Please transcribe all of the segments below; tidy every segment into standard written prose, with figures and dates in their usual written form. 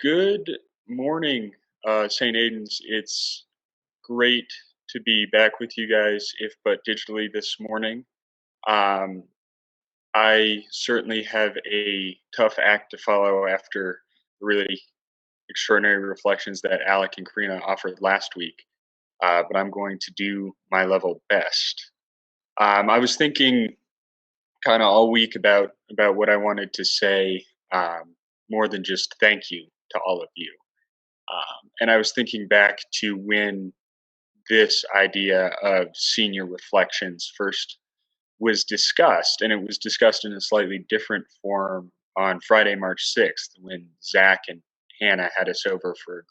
Good morning, St. Aidan's. It's great to be back with you guys, if but digitally this morning. Um, I certainly have a tough act to follow after the really extraordinary reflections that Alec and Karina offered last week, but I'm going to do my level best. I was thinking kind of all week about what I wanted to say, more than just thank you to all of you. And I was thinking back to when this idea of senior reflections first was discussed, and it was discussed in a slightly different form on Friday, March 6th, when Zach and Hannah had us over for a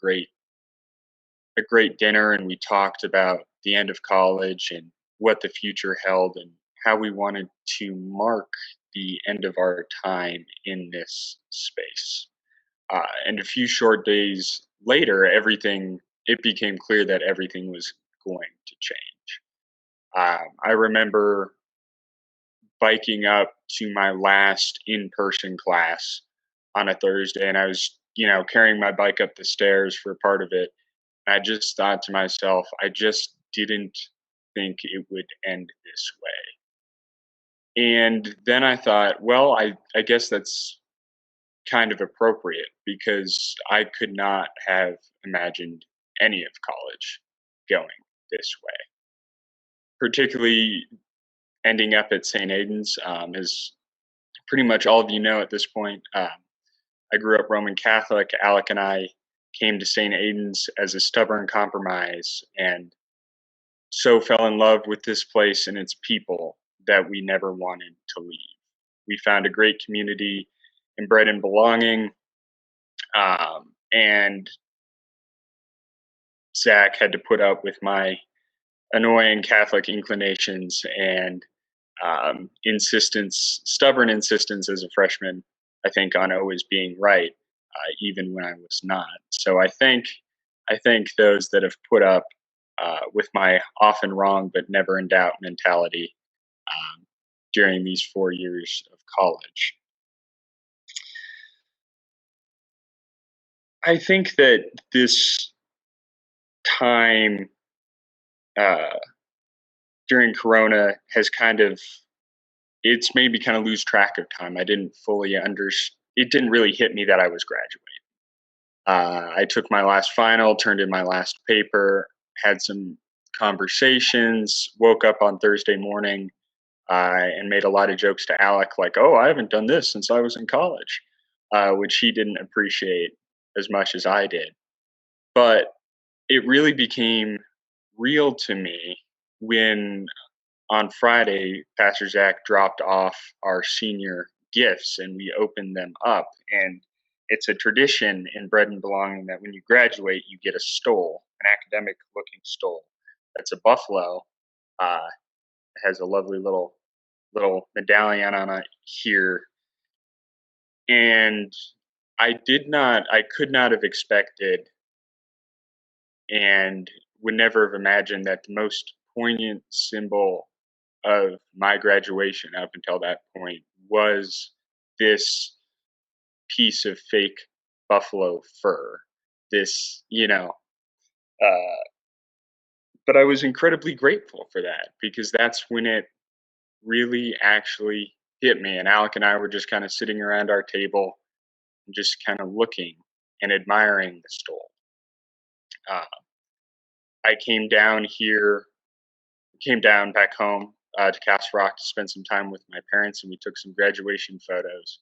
great dinner, and we talked about the end of college and what the future held and how we wanted to mark the end of our time in this space. And a few short days later, everything it became clear that everything was going to change. I remember biking up to my last in-person class on a Thursday, and I was, carrying my bike up the stairs for part of it. And I just thought to myself, I just didn't think it would end this way. And then I thought, well, I guess that's kind of appropriate because I could not have imagined any of college going this way. Particularly ending up at St. Aidan's, as pretty much all of you know at this point. I grew up Roman Catholic. Alec and I came to St. Aidan's as a stubborn compromise and so fell in love with this place and its people that we never wanted to leave. We found a great community in Bread and Belonging, and Zach had to put up with my annoying Catholic inclinations and stubborn insistence as a freshman, I think, on always being right, even when I was not. So I thank those that have put up with my often wrong but never in doubt mentality during these 4 years of college. I think that this time uh, during Corona has it's made me kind of lose track of time. I didn't fully understand. It didn't really hit me that I was graduating. I took my last final, turned in my last paper, had some conversations, woke up on Thursday morning, and made a lot of jokes to Alec, like, "Oh, I haven't done this since I was in college," which he didn't appreciate as much as I did. But it really became real to me when on Friday, Pastor Zach dropped off our senior gifts and we opened them up. And it's a tradition in Bread and Belonging that when you graduate, you get a stole, an academic looking stole. That's a buffalo. It has a lovely little medallion on it here. And I could not have expected and would never have imagined that the most poignant symbol of my graduation up until that point was this piece of fake buffalo fur. This, uh, but I was incredibly grateful for that because that's when it really actually hit me. And Alec and I were just kind of sitting around our table and just kind of looking and admiring the stole. Uh, I came down back home to Castle Rock to spend some time with my parents, and we took some graduation photos.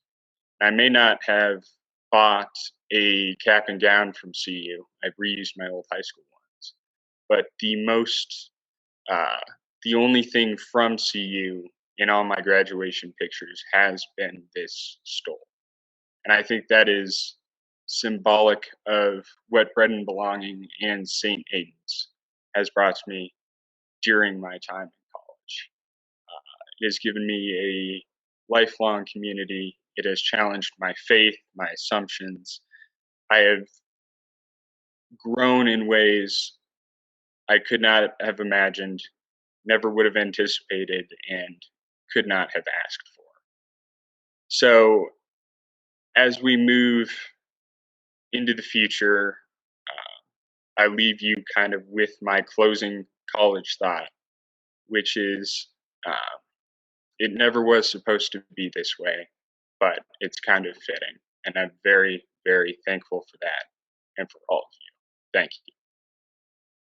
I may not have bought a cap and gown from CU. I've reused my old high school ones, but uh, the only thing from CU in all my graduation pictures has been this stole, and I think that is symbolic of what Bread and Belonging and St. Aidan's has brought to me during my time in college. It has given me a lifelong community. It has challenged my faith, my assumptions. I have grown in ways I could not have imagined, never would have anticipated, and could not have asked for. So, as we move into the future, I leave you kind of with my closing college thought, which is uh, it never was supposed to be this way, but it's kind of fitting. And I'm very, very thankful for that and for all of you. Thank you.